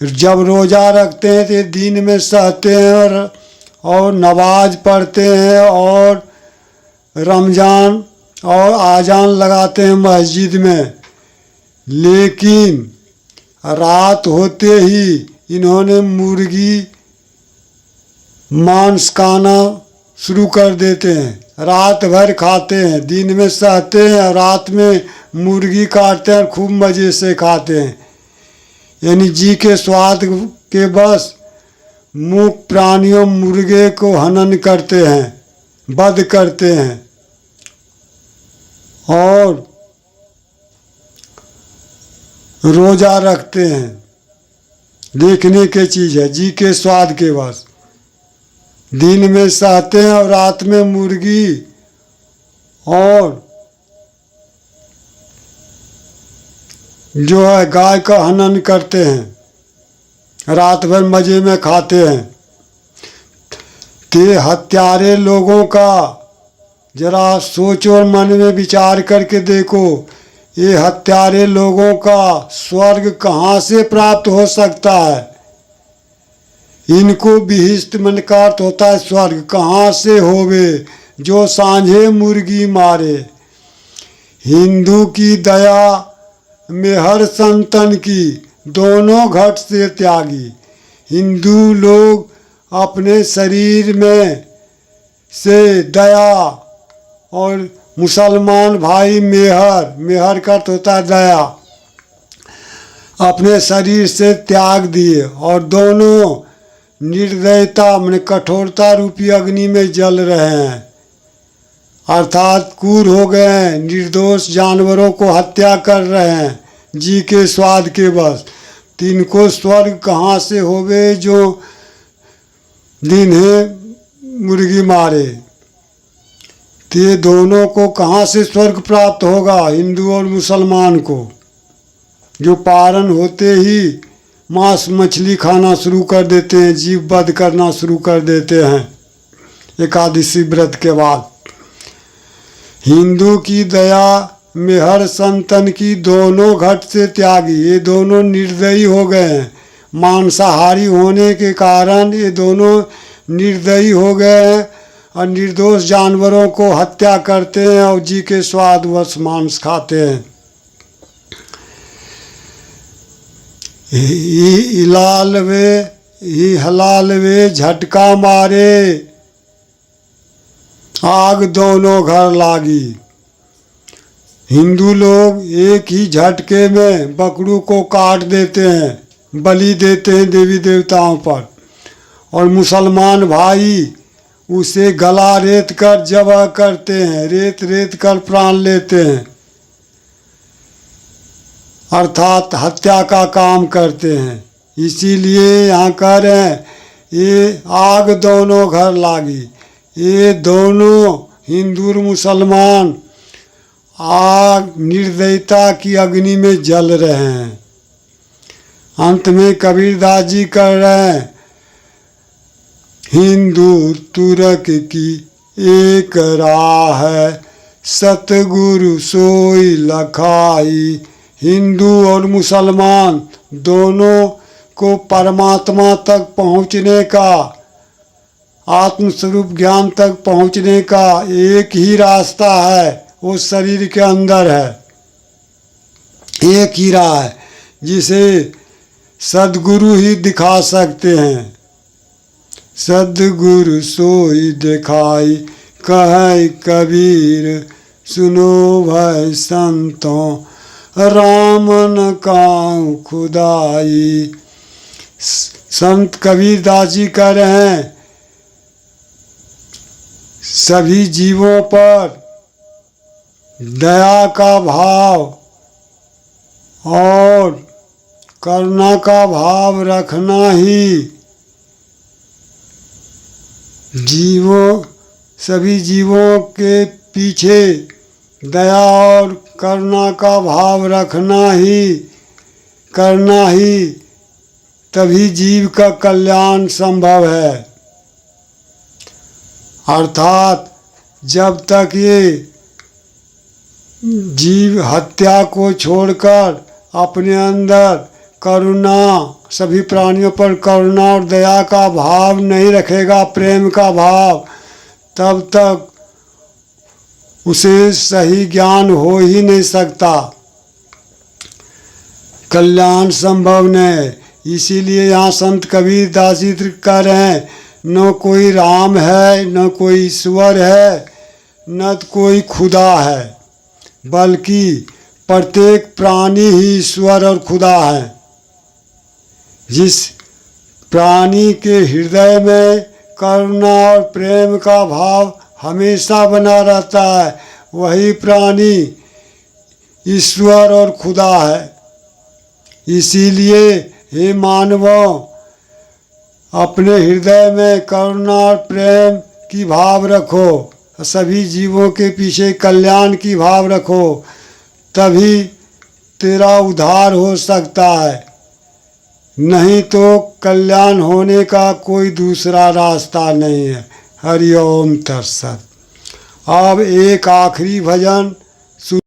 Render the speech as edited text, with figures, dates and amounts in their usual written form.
जब रोज़ा रखते हैं तो दिन में सहते हैं और नमाज पढ़ते हैं और रमज़ान और आज़ान लगाते हैं मस्जिद में। लेकिन रात होते ही इन्होंने मुर्गी मांस खाना शुरू कर देते हैं। रात भर खाते हैं, दिन में सहते हैं, रात में मुर्गी काटते हैं, खूब मज़े से खाते हैं। यानी जी के स्वाद के बस मूक प्राणियों मुर्गे को हनन करते हैं, वध करते हैं और रोज़ा रखते हैं। देखने की चीज़ है, जी के स्वाद के बस दिन में सहते हैं और रात में मुर्गी और जो है गाय का हनन करते हैं, रात भर मज़े में खाते हैं। ते हत्यारे लोगों का जरा सोचो और मन में विचार करके देखो, ये हत्यारे लोगों का स्वर्ग कहाँ से प्राप्त हो सकता है? इनको विहिष्ट मन का अर्थ होता है स्वर्ग। कहाँ से होवे जो सांझे मुर्गी मारे। हिंदू की दया में हर संतन की दोनों घट से त्यागी। हिंदू लोग अपने शरीर में से दया और मुसलमान भाई मेहर का अर्थ होता है दया, अपने शरीर से त्याग दिए और दोनों निर्दयता में कठोरता रूपी अग्नि में जल रहे हैं, अर्थात क्रूर हो गए हैं, निर्दोष जानवरों को हत्या कर रहे हैं जी के स्वाद के बस। तिनको स्वर्ग कहाँ से होवे जो दिन है मुर्गी मारे। ते दोनों को कहाँ से स्वर्ग प्राप्त होगा? हिंदू और मुसलमान को, जो पारण होते ही मांस मछली खाना शुरू कर देते हैं, जीव वध करना शुरू कर देते हैं एकादशी व्रत के बाद। हिंदू की दया में हर संतन की दोनों घट से त्यागी। ये दोनों निर्दयी हो गए हैं, मांसाहारी होने के कारण ये दोनों निर्दयी हो गए हैं और निर्दोष जानवरों को हत्या करते हैं और जी के स्वादवश मांस खाते हैं। ही हलाल वे झटका मारे, आग दोनों घर लागी। हिंदू लोग एक ही झटके में बकरू को काट देते हैं, बलि देते हैं देवी देवताओं पर, और मुसलमान भाई उसे गला रेत कर जबह करते हैं, रेत कर प्राण लेते हैं, अर्थात हत्या का काम करते हैं। इसीलिए यहाँ कह रहे हैं ये आग दोनों घर लागी। ये दोनों हिंदू और मुसलमान आग निर्दयता की अग्नि में जल रहे हैं। अंत में कबीरदास जी कह रहे हैं हिंदू तुरक की एक राह है, सतगुरु सोई लखाई। हिंदू और मुसलमान दोनों को परमात्मा तक पहुँचने का, आत्मस्वरूप ज्ञान तक पहुँचने का एक ही रास्ता है, वो शरीर के अंदर है। एक ही राह है जिसे सद्गुरु ही दिखा सकते हैं। सद्गुरु सोई दिखाई कहे कबीर, सुनो भय संतों राम न काऊ खुदाई। संत कबीरदास जी कह रहे हैं सभी जीवों पर दया का भाव और करुणा का भाव रखना ही सभी जीवों के पीछे दया और करुणा का भाव करना ही तभी जीव का कल्याण संभव है। अर्थात जब तक ये जीव हत्या को छोड़कर अपने अंदर करुणा, सभी प्राणियों पर करुणा और दया का भाव नहीं रखेगा, प्रेम का भाव, तब तक उसे सही ज्ञान हो ही नहीं सकता, कल्याण संभव नहीं। इसीलिए यहाँ संत कबीर दास जी कह रहे हैं, न कोई राम है, न कोई ईश्वर है, न कोई खुदा है, बल्कि प्रत्येक प्राणी ही ईश्वर और खुदा है। जिस प्राणी के हृदय में करुणा और प्रेम का भाव हमेशा बना रहता है, वही प्राणी ईश्वर और खुदा है। इसीलिए हे मानवों, अपने हृदय में करुणा और प्रेम की भाव रखो, सभी जीवों के पीछे कल्याण की भाव रखो, तभी तेरा उद्धार हो सकता है, नहीं तो कल्याण होने का कोई दूसरा रास्ता नहीं है। हरि ओम तत्सत। अब एक आखिरी भजन